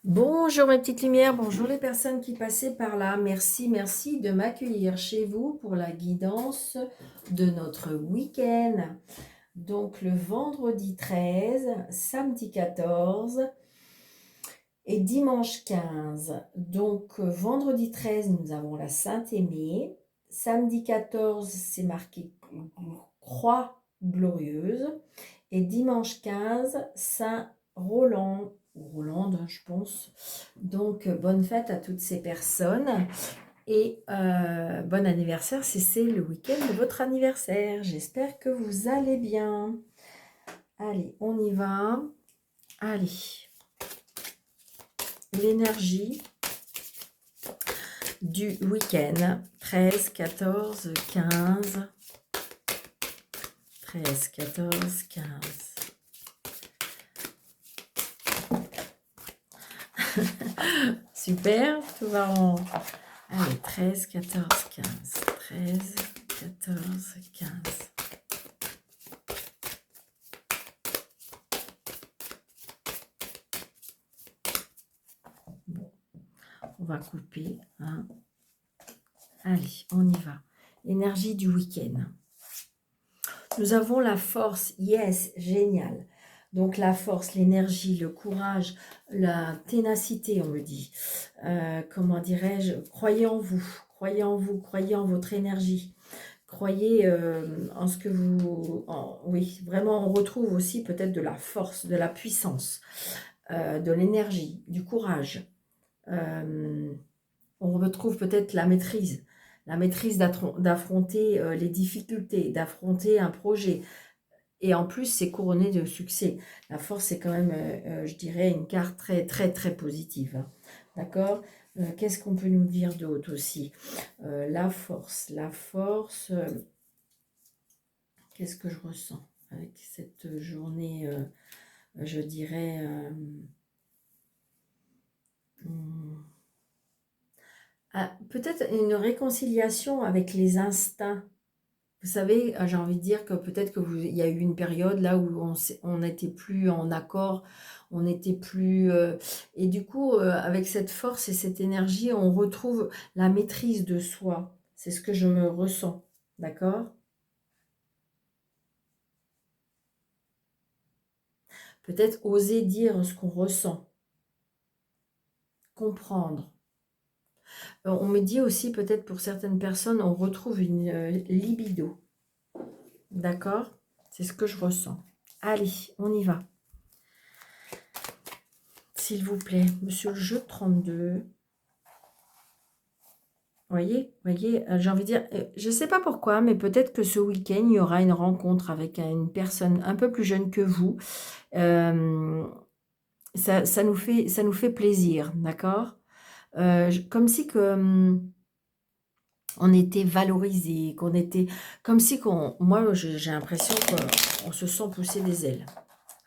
Bonjour mes petites lumières, bonjour les personnes qui passaient par là. Merci, merci de m'accueillir chez vous pour la guidance de notre week-end. Donc le vendredi 13, samedi 14 et dimanche 15. Donc vendredi 13, nous avons la Saint-Aimée. Samedi 14, c'est marqué Croix glorieuse. Et dimanche 15, Saint-Roland, ou Rolande, je pense. Donc, bonne fête à toutes ces personnes. Et bon anniversaire si c'est le week-end de votre anniversaire. J'espère que vous allez bien. Allez, on y va. Allez. L'énergie du week-end. 13, 14, 15. 13, 14, 15. Super, tout va en... Allez, 13, 14, 15. 13, 14, 15. Bon, on va couper. Hein. Allez, on y va. Énergie du week-end. Nous avons la force. Yes, génial. Donc la force, l'énergie, le courage, la ténacité, on me dit. Comment dirais-je? Croyez en vous. Croyez en vous. Croyez en votre énergie. Croyez en ce que vous... oui, vraiment, on retrouve aussi peut-être de la force, de la puissance, de l'énergie, du courage. On retrouve peut-être la maîtrise d'affronter les difficultés, d'affronter un projet. Et en plus, c'est couronné de succès. La force, c'est quand même, je dirais, une carte très, très, très positive. Hein. D'accord. Qu'est-ce qu'on peut nous dire d'autre aussi? La force. La force, qu'est-ce que je ressens avec cette journée, je dirais... peut-être une réconciliation avec les instincts. Vous savez, j'ai envie de dire que peut-être que il y a eu une période là où on n'était plus en accord, on n'était plus... et du coup, avec cette force et cette énergie, on retrouve la maîtrise de soi. C'est ce que je ressens. D'accord? Peut-être oser dire ce qu'on ressent. Comprendre. On me dit aussi, peut-être pour certaines personnes, on retrouve une libido. D'accord? C'est ce que je ressens. Allez, on y va. S'il vous plaît, monsieur le jeu 32. Voyez, j'ai envie de dire, je ne sais pas pourquoi, mais peut-être que ce week-end, il y aura une rencontre avec une personne un peu plus jeune que vous. Ça nous fait plaisir, d'accord? Comme si que... on était valorisé, qu'on était... Comme si qu'on... Moi, j'ai l'impression qu'on se sent pousser des ailes.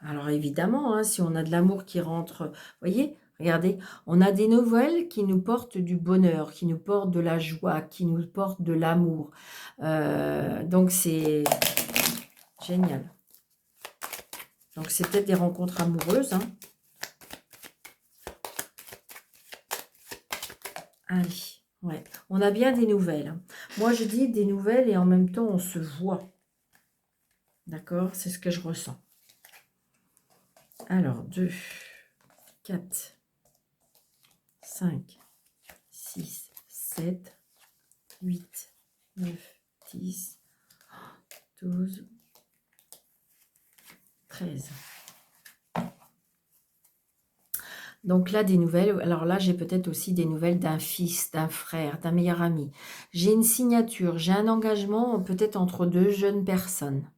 Alors évidemment, hein, si on a de l'amour qui rentre... Voyez, regardez, on a des nouvelles qui nous portent du bonheur, qui nous portent de la joie, qui nous portent de l'amour. Donc c'est génial. Donc c'est peut-être des rencontres amoureuses. Hein. Allez, ouais. On a bien des nouvelles. Hein. Moi, je dis des nouvelles et en même temps, on se voit. D'accord? C'est ce que je ressens. Alors, 2, 4, 5, 6, 7, 8, 9, 10, 12, 13. Donc là, des nouvelles. Alors là, j'ai peut-être aussi des nouvelles d'un fils, d'un frère, d'un meilleur ami. J'ai une signature, j'ai un engagement peut-être entre deux jeunes personnes.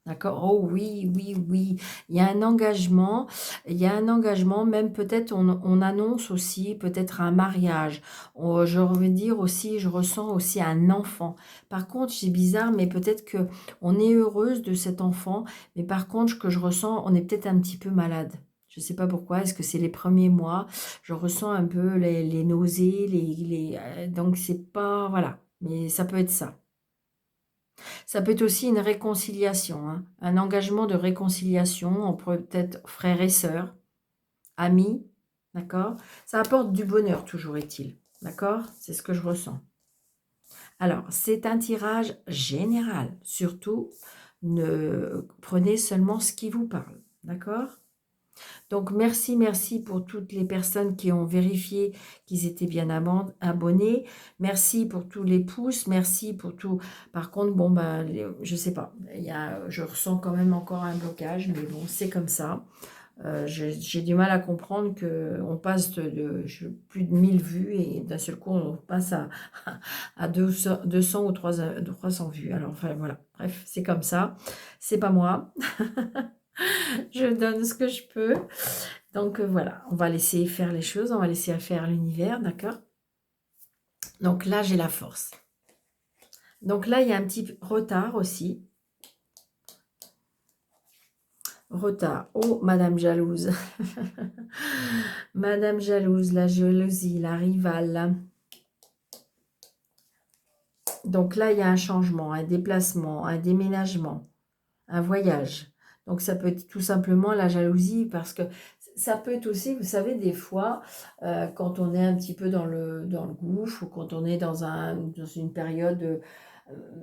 D'accord? Oh oui, oui, oui. Il y a un engagement. Il y a un engagement. Même peut-être on annonce aussi peut-être un mariage. Je veux dire aussi, je ressens aussi un enfant. Par contre, c'est bizarre, mais peut-être que on est heureuse de cet enfant. Mais par contre, ce que je ressens, on est peut-être un petit peu malade. Je ne sais pas pourquoi. Est-ce que c'est les premiers mois? Je ressens un peu les nausées. Donc, c'est pas... Voilà. Mais ça peut être ça. Ça peut être aussi une réconciliation, hein, un engagement de réconciliation entre peut-être frères et sœurs, amis, d'accord? Ça apporte du bonheur, toujours est-il, d'accord? C'est ce que je ressens. Alors, c'est un tirage général, surtout, ne prenez seulement ce qui vous parle, d'accord? Donc, merci, merci pour toutes les personnes qui ont vérifié qu'ils étaient bien abonnés. Merci pour tous les pouces. Merci pour tout. Par contre, bon, ben, je sais pas. Je ressens quand même encore un blocage, mais bon, c'est comme ça. J'ai du mal à comprendre qu'on passe plus de 1000 vues et d'un seul coup, on passe à 200 ou 300 vues. Alors, enfin, voilà. Bref, c'est comme ça. C'est pas moi. Je donne ce que je peux. Donc voilà, on va laisser faire les choses, on va laisser faire l'univers, d'accord? Donc là, j'ai la force. Donc là, il y a un petit retard aussi. Retard. Oh, Madame Jalouse. Madame Jalouse, la jalousie, la rivale. Donc là, il y a un changement, un déplacement, un déménagement, un voyage. Donc ça peut être tout simplement la jalousie parce que ça peut être aussi, vous savez, des fois, quand on est un petit peu dans le gouffre ou quand on est dans une période,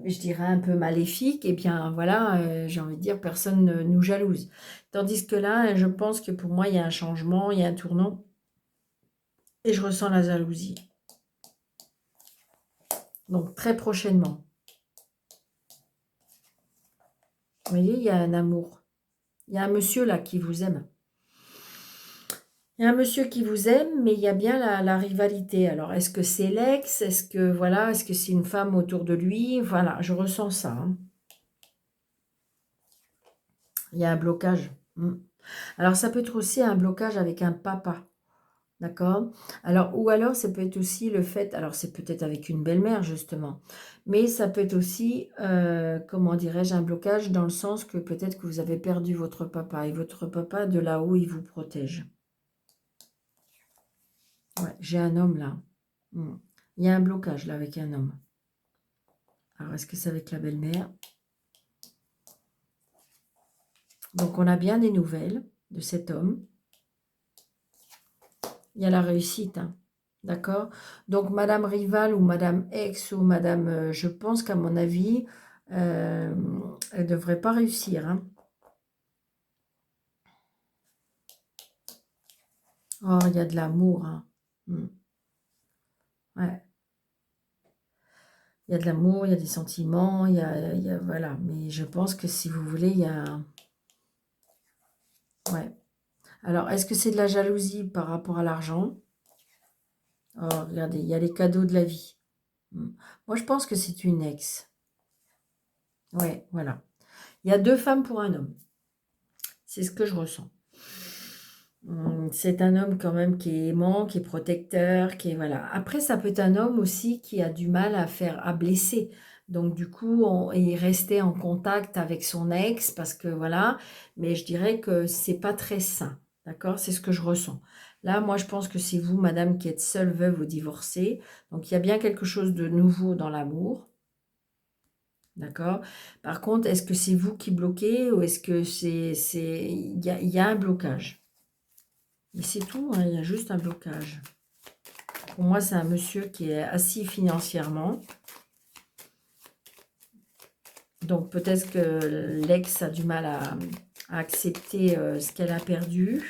je dirais, un peu maléfique, et bien voilà, j'ai envie de dire, personne ne nous jalouse. Tandis que là, je pense que pour moi, il y a un changement, il y a un tournant et je ressens la jalousie. Donc très prochainement. Vous voyez, il y a un amour. Il y a un monsieur là qui vous aime. Il y a un monsieur qui vous aime, mais il y a bien la rivalité. Alors, est-ce que c'est l'ex? Est-ce que, voilà, est-ce que c'est une femme autour de lui? Voilà, je ressens ça, hein. Il y a un blocage. Alors, ça peut être aussi un blocage avec un papa, d'accord? Alors, ou alors, ça peut être aussi le fait, alors c'est peut-être avec une belle-mère, justement, mais ça peut être aussi, comment dirais-je, un blocage dans le sens que peut-être que vous avez perdu votre papa, et votre papa, de là-haut, il vous protège. Ouais, j'ai un homme là. Il y a un blocage là avec un homme. Alors, est-ce que c'est avec la belle-mère? Donc, on a bien des nouvelles de cet homme. Il y a la réussite, hein. D'accord? Donc, Madame Rival ou Madame Ex ou Madame... je pense qu'à mon avis, elle ne devrait pas réussir, hein. Oh, il y a de l'amour, hein. Ouais. Il y a de l'amour, il y a des sentiments, voilà. Mais je pense que si vous voulez, il y a... Ouais. Alors, est-ce que c'est de la jalousie par rapport à l'argent? Oh, regardez, il y a les cadeaux de la vie. Moi, je pense que c'est une ex. Ouais, voilà. Il y a 2 femmes pour un homme. C'est ce que je ressens. C'est un homme quand même qui est aimant, qui est protecteur, qui est... Voilà. Après, ça peut être un homme aussi qui a du mal à blesser. Donc, du coup, il est resté en contact avec son ex parce que, voilà. Mais je dirais que c'est pas très sain. D'accord? C'est ce que je ressens. Là, moi, je pense que c'est vous, madame, qui êtes seule, veuve ou divorcée. Donc, il y a bien quelque chose de nouveau dans l'amour. D'accord? Par contre, est-ce que c'est vous qui bloquez ou est-ce que il y a un blocage? Et c'est tout, hein, il y a juste un blocage. Pour moi, c'est un monsieur qui est assis financièrement. Donc, peut-être que l'ex a du mal à accepter ce qu'elle a perdu.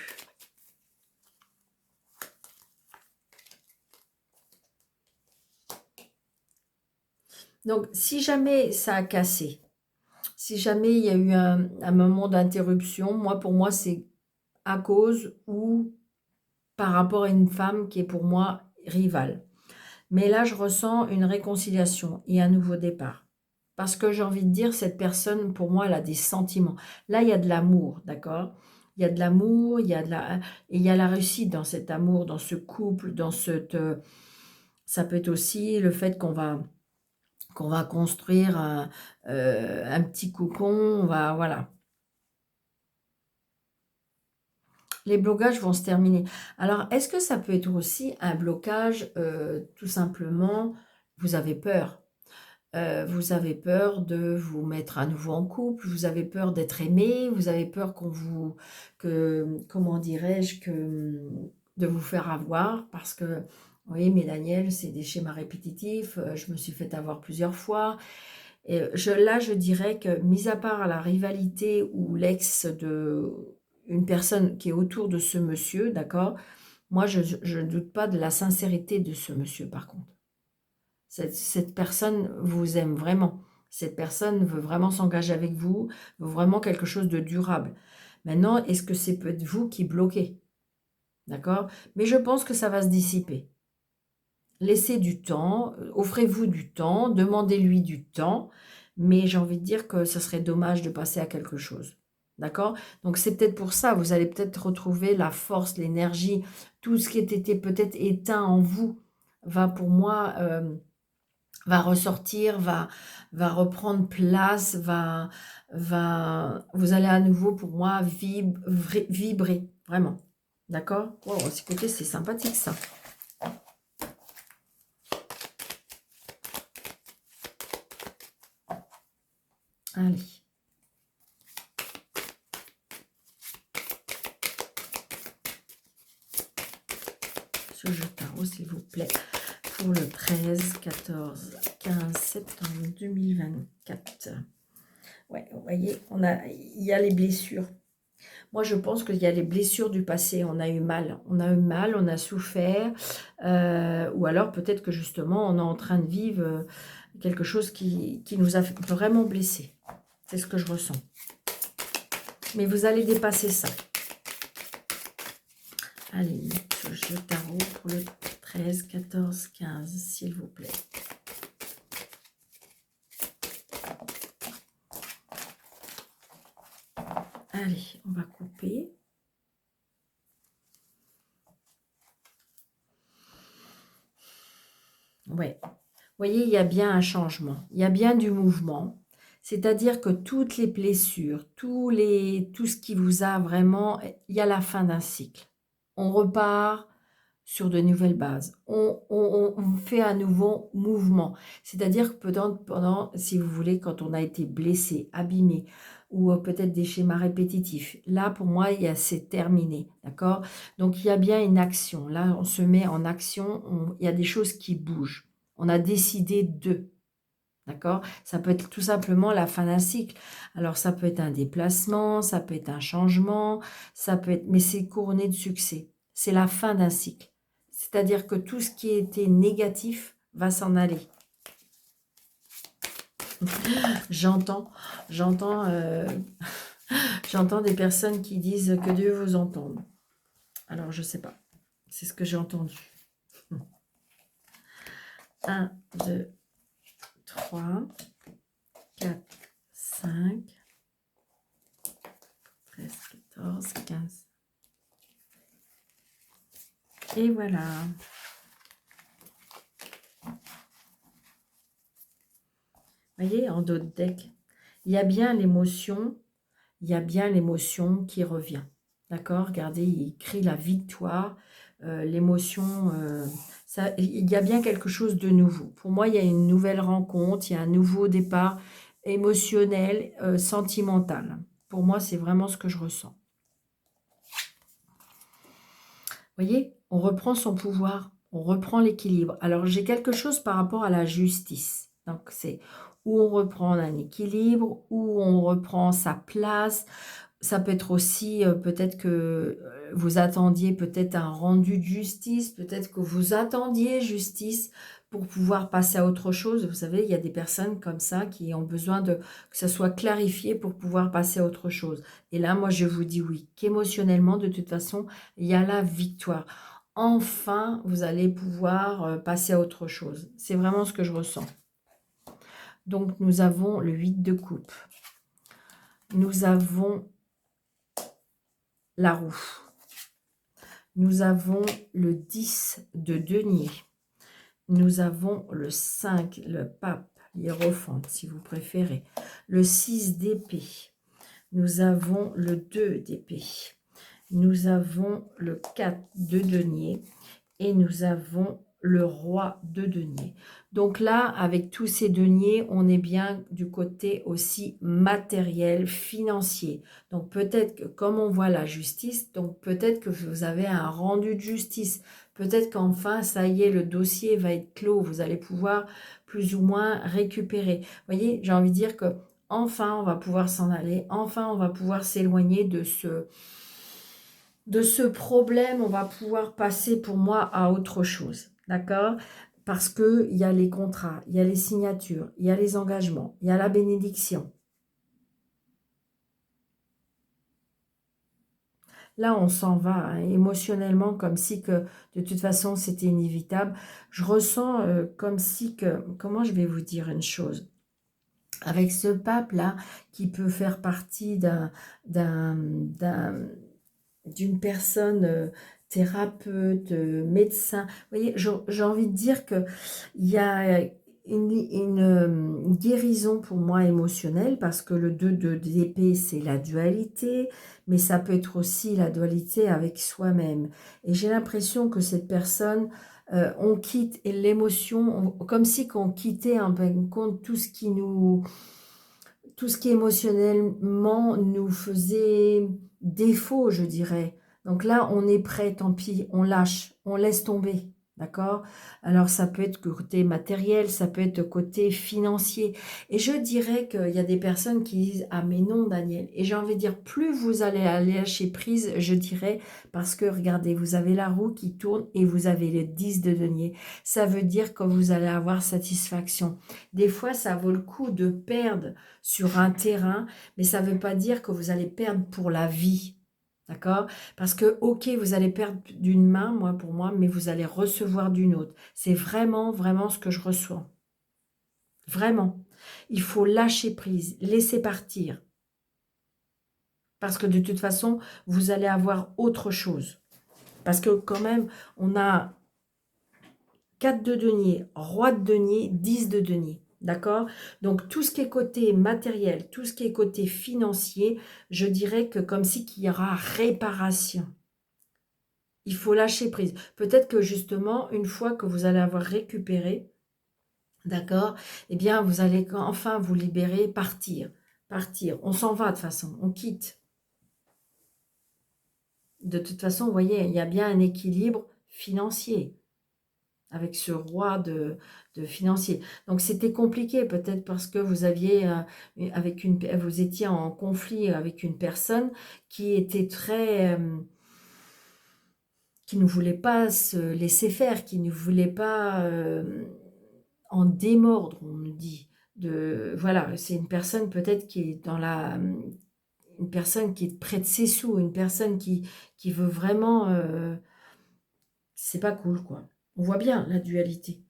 Donc, si jamais ça a cassé, si jamais il y a eu un moment d'interruption, pour moi, c'est à cause ou par rapport à une femme qui est pour moi rivale. Mais là, je ressens une réconciliation et un nouveau départ. Parce que j'ai envie de dire, cette personne, pour moi, elle a des sentiments. Là, il y a de l'amour, d'accord? Il y a de l'amour, et il y a la réussite dans cet amour, dans ce couple, dans cette... ça peut être aussi le fait qu'on va construire un petit cocon, voilà. Les blocages vont se terminer. Alors, est-ce que ça peut être aussi un blocage, tout simplement, vous avez peur? vous avez peur de vous mettre à nouveau en couple, vous avez peur d'être aimé, vous avez peur comment dirais-je, de vous faire avoir, parce que, oui, mais Daniel, c'est des schémas répétitifs, je me suis fait avoir plusieurs fois. Et là, je dirais que, mis à part la rivalité ou l'ex de une personne qui est autour de ce monsieur, d'accord, moi, je ne doute pas de la sincérité de ce monsieur, par contre. Cette personne vous aime vraiment. Cette personne veut vraiment s'engager avec vous, veut vraiment quelque chose de durable. Maintenant, est-ce que c'est peut-être vous qui bloquez? D'accord? Mais je pense que ça va se dissiper. Laissez du temps, offrez-vous du temps, demandez-lui du temps, mais j'ai envie de dire que ce serait dommage de passer à quelque chose. D'accord? Donc c'est peut-être pour ça, vous allez peut-être retrouver la force, l'énergie, tout ce qui était peut-être éteint en vous va pour moi va ressortir, va reprendre place, vous allez à nouveau pour moi vibrer, vraiment. D'accord? Wow, écoutez, c'est sympathique ça. Allez. Ce jeu tarot, s'il vous plaît, pour le 13, 14, 15 septembre 2024. Ouais, vous voyez, il y a les blessures. Moi, je pense qu'il y a les blessures du passé. On a eu mal, on a souffert. Ou alors, peut-être que justement, on est en train de vivre quelque chose qui nous a vraiment blessés. C'est ce que je ressens. Mais vous allez dépasser ça. Allez, ce jeu tarot pour le 13, 14, 15, s'il vous plaît. Allez, on va couper. Ouais. Vous voyez, il y a bien un changement. Il y a bien du mouvement. C'est-à-dire que toutes les blessures, tout ce qui vous a vraiment... Il y a la fin d'un cycle. On repart sur de nouvelles bases. On fait un nouveau mouvement. C'est-à-dire que pendant, si vous voulez, quand on a été blessé, abîmé, ou peut-être des schémas répétitifs, là, pour moi, c'est terminé, d'accord? Donc, il y a bien une action. Là, on se met en action, il y a des choses qui bougent. On a décidé de... D'accord? Ça peut être tout simplement la fin d'un cycle. Alors, ça peut être un déplacement, ça peut être un changement, ça peut être... Mais c'est couronné de succès. C'est la fin d'un cycle. C'est-à-dire que tout ce qui était négatif va s'en aller. J'entends j'entends des personnes qui disent que Dieu vous entende. Alors, je ne sais pas. C'est ce que j'ai entendu. 1, 2, 3, 4, 5, 13, 14, 15. Et voilà. Vous voyez, en dos de deck, il y a bien l'émotion, qui revient. D'accord? Regardez, il crie la victoire, l'émotion, il y a bien quelque chose de nouveau. Pour moi, il y a une nouvelle rencontre, il y a un nouveau départ émotionnel, sentimental. Pour moi, c'est vraiment ce que je ressens. Vous voyez, on reprend son pouvoir, on reprend l'équilibre. Alors, j'ai quelque chose par rapport à la justice. Donc, c'est où on reprend un équilibre, où on reprend sa place. Ça peut être aussi, peut-être que vous attendiez peut-être un rendu de justice, peut-être que vous attendiez justice pour pouvoir passer à autre chose. Vous savez, il y a des personnes comme ça qui ont besoin que ça soit clarifié pour pouvoir passer à autre chose. Et là, moi, je vous dis oui, qu'émotionnellement, de toute façon, il y a la victoire. Enfin, vous allez pouvoir passer à autre chose. C'est vraiment ce que je ressens. Donc, nous avons le 8 de coupe. Nous avons la roue. Nous avons le 10 de denier. Nous avons le 5, le pape, hiérophante si vous préférez. Le 6 d'épée. Nous avons le 2 d'épée. Nous avons le 4 de denier. Et nous avons le roi de denier. Donc là, avec tous ces deniers, on est bien du côté aussi matériel, financier. Donc peut-être que, comme on voit la justice, donc peut-être que vous avez un rendu de justice. Peut-être qu'enfin, ça y est, le dossier va être clos. Vous allez pouvoir plus ou moins récupérer. Vous voyez, j'ai envie de dire que enfin, on va pouvoir s'en aller. Enfin, on va pouvoir s'éloigner de ce problème, on va pouvoir passer pour moi à autre chose, d'accord? Parce qu'il y a les contrats, il y a les signatures, il y a les engagements, il y a la bénédiction. Là, on s'en va hein, émotionnellement comme si que de toute façon c'était inévitable. Je ressens comme si que, comment je vais vous dire une chose? Avec ce pape-là qui peut faire partie d'un d'une personne thérapeute, médecin. Vous voyez, j'ai envie de dire qu'il y a une guérison pour moi émotionnelle parce que le 2 d'épée, c'est la dualité, mais ça peut être aussi la dualité avec soi-même. Et j'ai l'impression que cette personne, on quitte l'émotion, comme si on quittait en fin de compte tout ce qui émotionnellement nous faisait défaut, je dirais. Donc là, on est prêt, tant pis, on lâche, on laisse tomber. D'accord? Alors, ça peut être côté matériel, ça peut être côté financier. Et je dirais qu'il y a des personnes qui disent, ah mais non, Daniel. Et j'ai envie de dire, plus vous allez aller lâcher prise, je dirais, parce que regardez, vous avez la roue qui tourne et vous avez le 10 de denier. Ça veut dire que vous allez avoir satisfaction. Des fois, ça vaut le coup de perdre sur un terrain, mais ça ne veut pas dire que vous allez perdre pour la vie. D'accord? Parce que, ok, vous allez perdre d'une main, moi pour moi, mais vous allez recevoir d'une autre. C'est vraiment, vraiment ce que je reçois. Vraiment. Il faut lâcher prise, laisser partir. Parce que de toute façon, vous allez avoir autre chose. Parce que quand même, on a 4 de denier, roi de denier, 10 de denier. D'accord? Donc, tout ce qui est côté matériel, tout ce qui est côté financier, je dirais que comme si qu'il y aura réparation. Il faut lâcher prise. Peut-être que justement, une fois que vous allez avoir récupéré, d'accord, eh bien, vous allez enfin vous libérer, partir. Partir. On s'en va de toute façon, on quitte. De toute façon, vous voyez, il y a bien un équilibre financier avec ce roi de financier. Donc c'était compliqué peut-être parce que vous aviez vous étiez en conflit avec une personne qui était très qui ne voulait pas se laisser faire, qui ne voulait pas en démordre, on me dit. Voilà, c'est une personne peut-être qui est dans une personne qui est près de ses sous, une personne qui veut vraiment c'est pas cool quoi. On voit bien la dualité.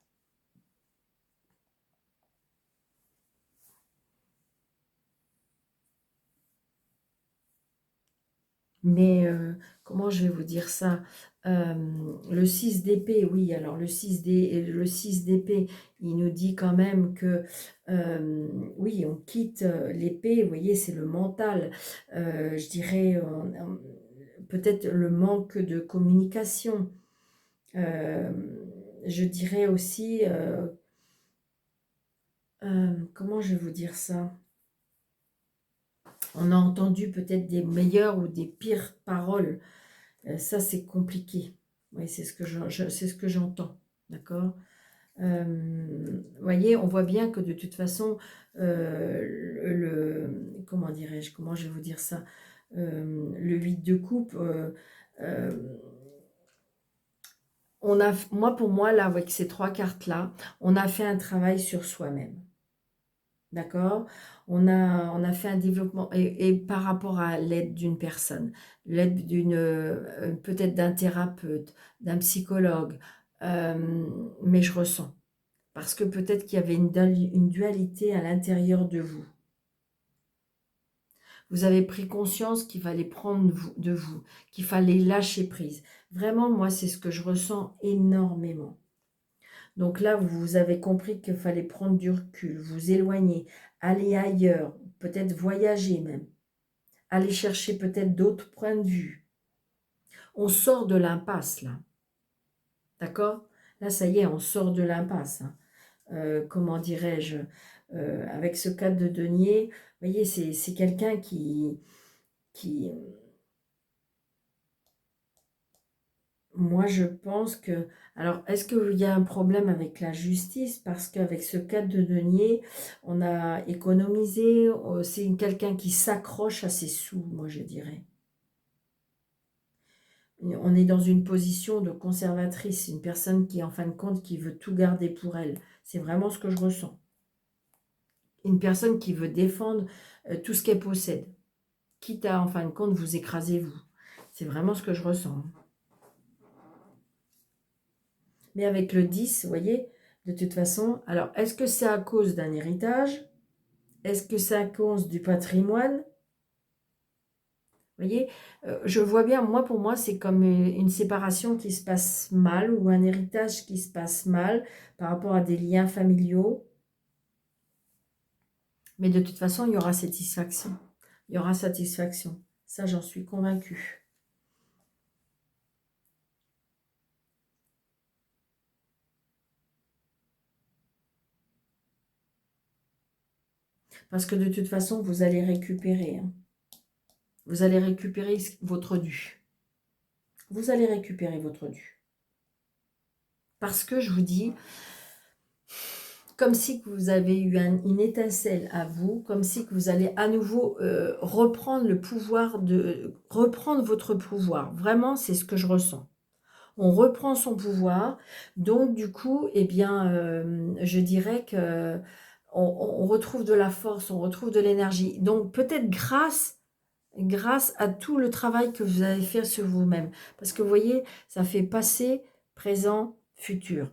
Mais comment je vais vous dire ça? Le 6 d'épée, oui, alors le 6 d'épée, il nous dit quand même que, oui, on quitte l'épée, vous voyez, c'est le mental. Je dirais peut-être le manque de communication. Euh, je dirais aussi, comment je vais vous dire ça? On a entendu peut-être des meilleures ou des pires paroles. Ça, c'est compliqué. Oui, c'est ce que c'est ce que j'entends. D'accord. Vous voyez, on voit bien que de toute façon, comment dirais-je, comment je vais vous dire ça, le 8 de coupe, euh, moi pour moi, là, avec ces trois cartes-là, on a fait un travail sur soi-même. D'accord? On a fait un développement, et par rapport à l'aide d'une personne, l'aide peut-être d'un thérapeute, d'un psychologue, mais je ressens. Parce que peut-être qu'il y avait une dualité à l'intérieur de vous. Vous avez pris conscience qu'il fallait prendre de vous, qu'il fallait lâcher prise. Vraiment, moi, c'est ce que je ressens énormément. Donc là, vous avez compris qu'il fallait prendre du recul, vous éloigner, aller ailleurs, peut-être voyager même, aller chercher peut-être d'autres points de vue. On sort de l'impasse là, d'accord? Là, ça y est, on sort de l'impasse. Hein. Comment dirais-je, avec ce 4 de denier, vous voyez, c'est quelqu'un qui, moi je pense que, alors est-ce qu'il y a un problème avec la justice? Parce qu'avec ce 4 de denier, on a économisé, c'est quelqu'un qui s'accroche à ses sous, moi je dirais. On est dans une position de conservatrice, une personne qui, en fin de compte, qui veut tout garder pour elle. C'est vraiment ce que je ressens. Une personne qui veut défendre tout ce qu'elle possède, quitte à, en fin de compte, vous écraser vous. C'est vraiment ce que je ressens. Mais avec le 10, vous voyez, de toute façon, alors, est-ce que c'est à cause d'un héritage? Est-ce que c'est à cause du patrimoine? Vous voyez, je vois bien, moi, pour moi, c'est comme une séparation qui se passe mal ou un héritage qui se passe mal par rapport à des liens familiaux. Mais de toute façon, il y aura satisfaction. Il y aura satisfaction. Ça, j'en suis convaincue. Parce que de toute façon, vous allez récupérer. Hein. Vous allez récupérer votre dû. Vous allez récupérer votre dû. Parce que je vous dis, comme si vous avez eu une étincelle à vous, comme si que vous allez à nouveau reprendre le pouvoir, reprendre votre pouvoir. Vraiment, c'est ce que je ressens. On reprend son pouvoir, donc du coup, eh bien, je dirais que on retrouve de la force, on retrouve de l'énergie. Donc peut-être grâce à tout le travail que vous avez fait sur vous-même. Parce que vous voyez, ça fait passé, présent, futur.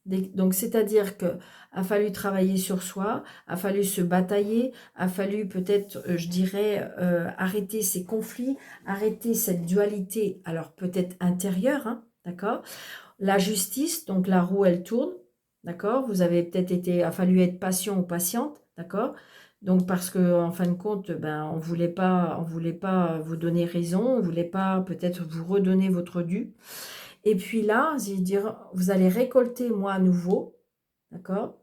Donc, c'est-à-dire que a fallu travailler sur soi, a fallu se batailler, a fallu peut-être, je dirais, arrêter ces conflits, arrêter cette dualité, alors peut-être intérieure, hein, d'accord? La justice, donc la roue, elle tourne, d'accord? Vous avez peut-être a fallu être patient ou patiente, d'accord? Donc, parce que en fin de compte, ben, on voulait pas vous donner raison, on voulait pas peut-être vous redonner votre dû. Et puis là, je veux dire, vous allez récolter moi à nouveau, d'accord?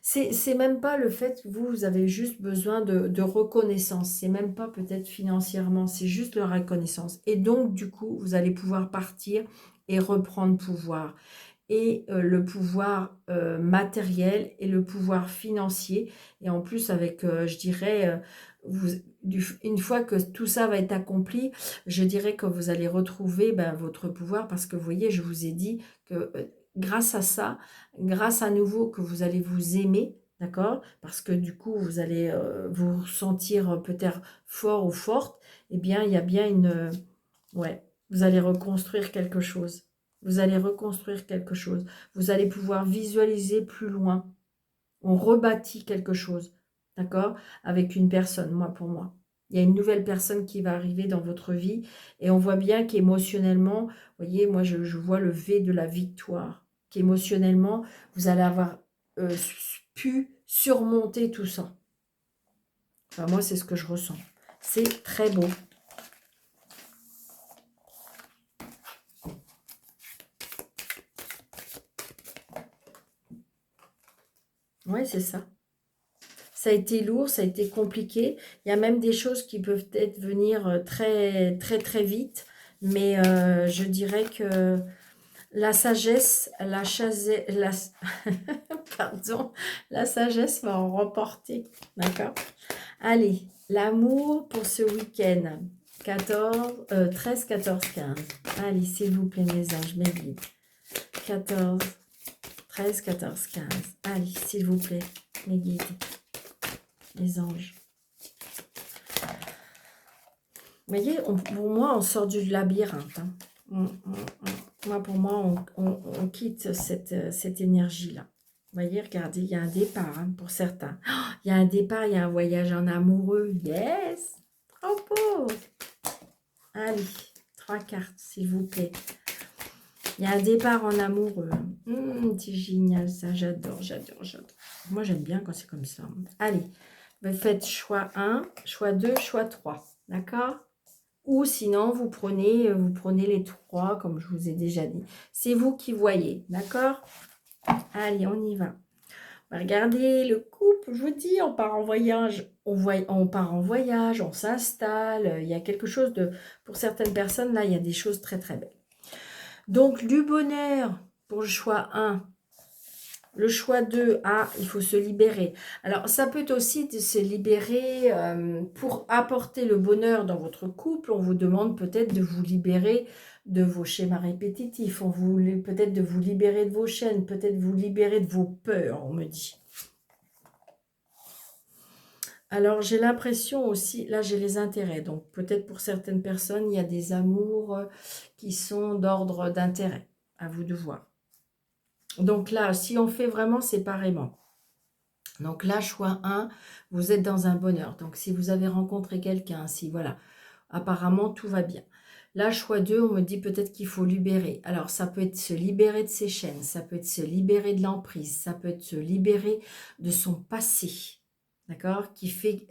C'est même pas le fait que vous avez juste besoin de reconnaissance. C'est même pas peut-être financièrement, c'est juste la reconnaissance. Et donc, du coup, vous allez pouvoir partir et reprendre pouvoir. Et le pouvoir matériel et le pouvoir financier. Et en plus, avec, je dirais, une fois que tout ça va être accompli, je dirais que vous allez retrouver ben, votre pouvoir parce que vous voyez, je vous ai dit que grâce à ça, grâce à nouveau que vous allez vous aimer, d'accord? Parce que du coup, vous allez vous sentir peut-être fort ou forte, eh bien, il y a bien ouais, vous allez reconstruire quelque chose. Vous allez reconstruire quelque chose. Vous allez pouvoir visualiser plus loin. On rebâtit quelque chose, d'accord? Avec une personne, moi pour moi. Il y a une nouvelle personne qui va arriver dans votre vie et on voit bien qu'émotionnellement, vous voyez, moi je vois le V de la victoire, qu'émotionnellement, vous allez avoir pu surmonter tout ça. Enfin, moi, c'est ce que je ressens. C'est très beau. Oui, c'est ça. Ça a été lourd, ça a été compliqué. Il y a même des choses qui peuvent être venir très, très, très vite. Mais je dirais que la sagesse, pardon, la sagesse va en remporter. D'accord? Allez, l'amour pour ce week-end. 13, 14, 15. Allez, s'il vous plaît, mes anges, mes guides. 14, 13, 14, 15. Allez, s'il vous plaît, mes guides. Les anges. Vous voyez, pour moi, on sort du labyrinthe. Hein. Moi, pour moi, on quitte cette énergie-là. Vous voyez, regardez, il y a un départ hein, pour certains. Oh, il y a un départ, il y a un voyage en amoureux. Yes! Trop beau! Allez, 3 cartes, s'il vous plaît. Il y a un départ en amoureux. C'est génial, ça. J'adore, j'adore, j'adore. Moi, j'aime bien quand c'est comme ça. Allez. Vous faites choix 1, choix 2, choix 3. D'accord? Ou sinon, vous prenez les 3, comme je vous ai déjà dit. C'est vous qui voyez, d'accord? Allez, on y va. Regardez le couple, je vous dis, on part en voyage, on part en voyage, on s'installe, il y a quelque chose de, pour certaines personnes, là, il y a des choses très très belles. Donc, du bonheur pour le choix 1, le choix 2, il faut se libérer. Alors, ça peut aussi de se libérer pour apporter le bonheur dans votre couple. On vous demande peut-être de vous libérer de vos schémas répétitifs. On vous peut-être de vous libérer de vos chaînes, peut-être vous libérer de vos peurs, on me dit. Alors, j'ai l'impression aussi, là, j'ai les intérêts. Donc, peut-être pour certaines personnes, il y a des amours qui sont d'ordre d'intérêt. À vous de voir. Donc là, si on fait vraiment séparément. Donc là, choix 1, vous êtes dans un bonheur. Donc, si vous avez rencontré quelqu'un, si voilà, apparemment, tout va bien. Là, choix 2, on me dit peut-être qu'il faut libérer. Alors, ça peut être se libérer de ses chaînes, ça peut être se libérer de l'emprise, ça peut être se libérer de son passé. D'accord, qui fait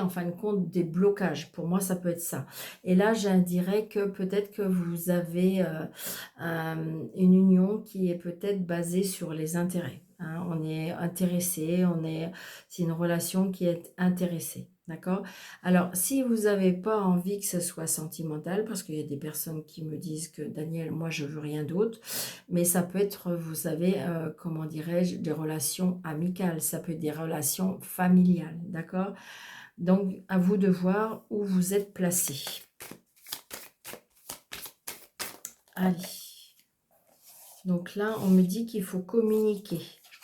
en fin de compte des blocages. Pour moi, ça peut être ça. Et là, j'indirais que peut-être que vous avez une union qui est peut-être basée sur les intérêts. Hein. On est intéressé, c'est une relation qui est intéressée. D'accord? Alors, si vous n'avez pas envie que ce soit sentimental, parce qu'il y a des personnes qui me disent que Daniel, moi, je veux rien d'autre, mais ça peut être, vous savez, comment dirais-je, des relations amicales, ça peut être des relations familiales, d'accord? Donc, à vous de voir où vous êtes placé. Allez. Donc là, on me dit qu'il faut communiquer,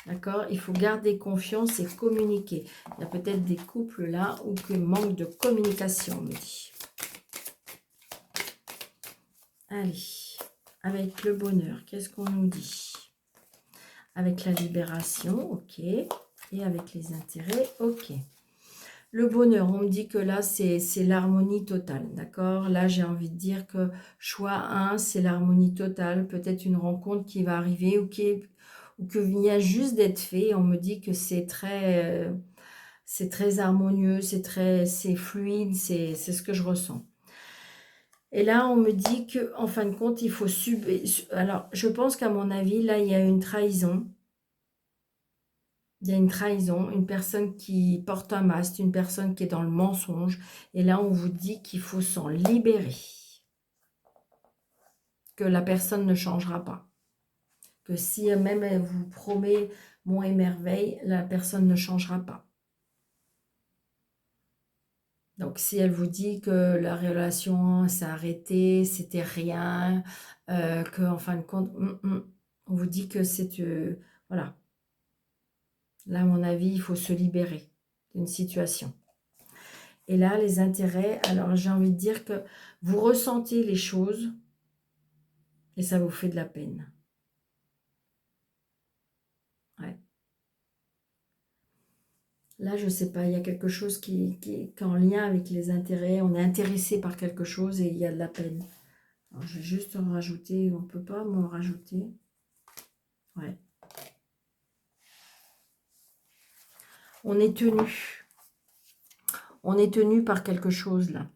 d'accord? Il faut garder confiance et communiquer. Il y a peut-être des couples là où que manque de communication, on me dit. Allez, avec le bonheur, qu'est-ce qu'on nous dit? Avec la libération, ok. Et avec les intérêts, ok. Le bonheur, on me dit que là, c'est l'harmonie totale, d'accord? Là, j'ai envie de dire que choix 1, c'est l'harmonie totale. Peut-être une rencontre qui va arriver ou que vient juste d'être fait. On me dit que c'est très harmonieux, c'est fluide, c'est ce que je ressens. Et là, on me dit que en fin de compte, il faut subir. Alors, je pense qu'à mon avis, là, il y a une trahison. Il y a une trahison, une personne qui porte un masque, une personne qui est dans le mensonge. Et là, on vous dit qu'il faut s'en libérer. Que la personne ne changera pas. Que si même elle vous promet mon et merveille, la personne ne changera pas. Donc, si elle vous dit que la relation s'est arrêtée, c'était rien, que en fin de compte, on vous dit que c'est... voilà. Là, à mon avis, il faut se libérer d'une situation. Et là, les intérêts, alors j'ai envie de dire que vous ressentez les choses et ça vous fait de la peine. Ouais. Là, je ne sais pas, il y a quelque chose qui est en lien avec les intérêts. On est intéressé par quelque chose et il y a de la peine. Alors, je vais juste en rajouter, on ne peut pas m'en rajouter. Ouais. On est tenu. On est tenu par quelque chose là.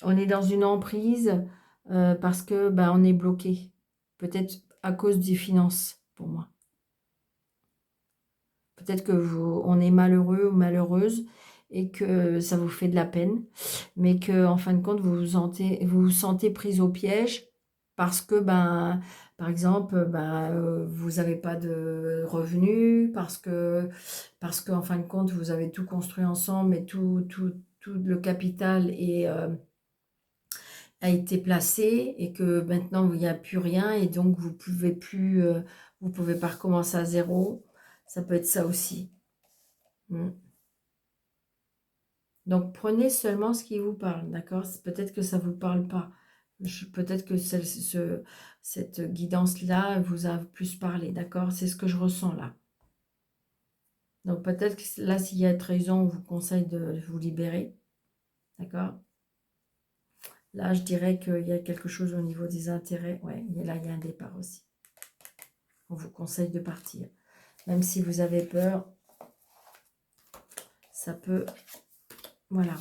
On est dans une emprise parce que on est bloqué. Peut-être à cause des finances, pour moi. Peut-être que on est malheureux ou malheureuse et que ça vous fait de la peine, mais que en fin de compte, vous vous sentez prise au piège parce que, par exemple, vous n'avez pas de revenus, parce que en fin de compte, vous avez tout construit ensemble et tout le capital a été placé et que maintenant, il n'y a plus rien et donc vous pouvez plus, vous pouvez pas recommencer à zéro. Ça peut être ça aussi. Donc, prenez seulement ce qui vous parle, d'accord? Peut-être que ça ne vous parle pas. Peut-être que cette guidance-là vous a plus parlé, d'accord? C'est ce que je ressens là. Donc, peut-être que là, s'il y a trahison, on vous conseille de vous libérer, d'accord? Là, je dirais qu'il y a quelque chose au niveau des intérêts. Ouais, là, il y a un départ aussi. On vous conseille de partir. Même si vous avez peur, ça peut... Voilà.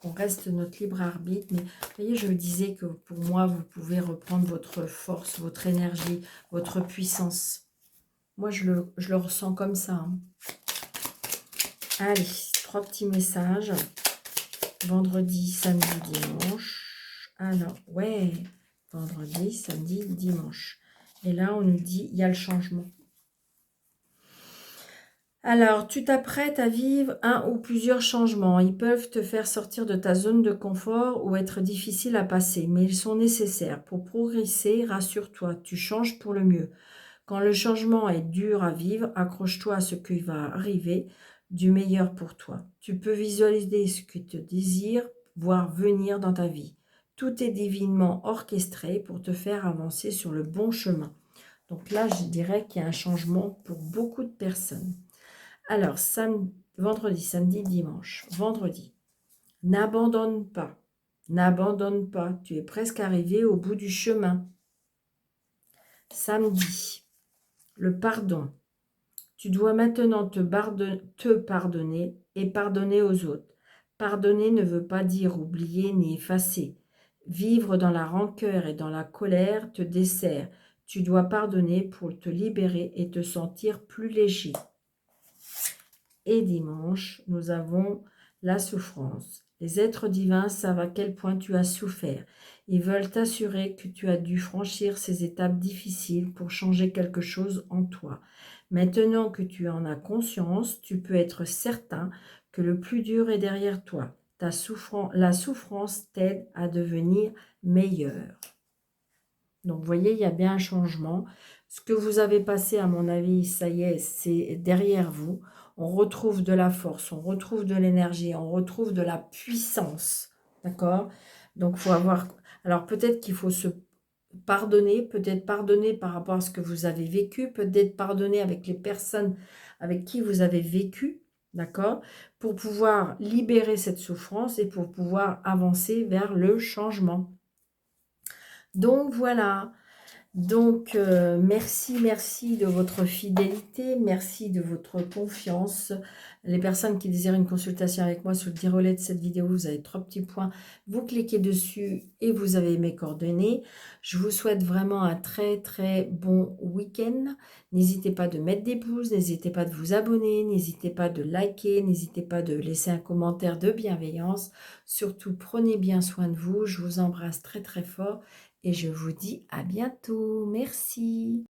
On reste notre libre arbitre. Mais vous voyez, je me disais que pour moi, vous pouvez reprendre votre force, votre énergie, votre puissance. Moi, je le ressens comme ça. Hein. Allez, 3 petits messages. Vendredi, samedi, dimanche. Alors, ouais, vendredi, samedi, dimanche. Et là, on nous dit, il y a le changement. Alors, tu t'apprêtes à vivre un ou plusieurs changements. Ils peuvent te faire sortir de ta zone de confort ou être difficiles à passer, mais ils sont nécessaires. Pour progresser, rassure-toi, tu changes pour le mieux. Quand le changement est dur à vivre, accroche-toi à ce qui va arriver du meilleur pour toi. Tu peux visualiser ce que tu désires voir venir dans ta vie. Tout est divinement orchestré pour te faire avancer sur le bon chemin. Donc là, je dirais qu'il y a un changement pour beaucoup de personnes. Alors, vendredi, samedi, dimanche. Vendredi, n'abandonne pas. N'abandonne pas. Tu es presque arrivé au bout du chemin. Samedi, le pardon. Tu dois maintenant te pardonner et pardonner aux autres. Pardonner ne veut pas dire oublier ni effacer. Vivre dans la rancœur et dans la colère te dessert. Tu dois pardonner pour te libérer et te sentir plus léger. Et dimanche, nous avons la souffrance. Les êtres divins savent à quel point tu as souffert. Ils veulent t'assurer que tu as dû franchir ces étapes difficiles pour changer quelque chose en toi. Maintenant que tu en as conscience, tu peux être certain que le plus dur est derrière toi. La souffrance t'aide à devenir meilleur. Donc, vous voyez, il y a bien un changement. Ce que vous avez passé, à mon avis, ça y est, c'est derrière vous. On retrouve de la force, on retrouve de l'énergie, on retrouve de la puissance. D'accord? Donc, il faut avoir... Alors, peut-être qu'il faut se pardonner, peut-être pardonner par rapport à ce que vous avez vécu, peut-être pardonner avec les personnes avec qui vous avez vécu, d'accord? Pour pouvoir libérer cette souffrance et pour pouvoir avancer vers le changement. Donc, voilà. Donc, merci de votre fidélité, merci de votre confiance. Les personnes qui désirent une consultation avec moi, sous le tirolet de cette vidéo, vous avez 3 petits points. Vous cliquez dessus et vous avez mes coordonnées. Je vous souhaite vraiment un très très bon week-end. N'hésitez pas de mettre des pouces, n'hésitez pas de vous abonner, n'hésitez pas de liker, n'hésitez pas de laisser un commentaire de bienveillance. Surtout, prenez bien soin de vous. Je vous embrasse très très fort. Et je vous dis à bientôt. Merci.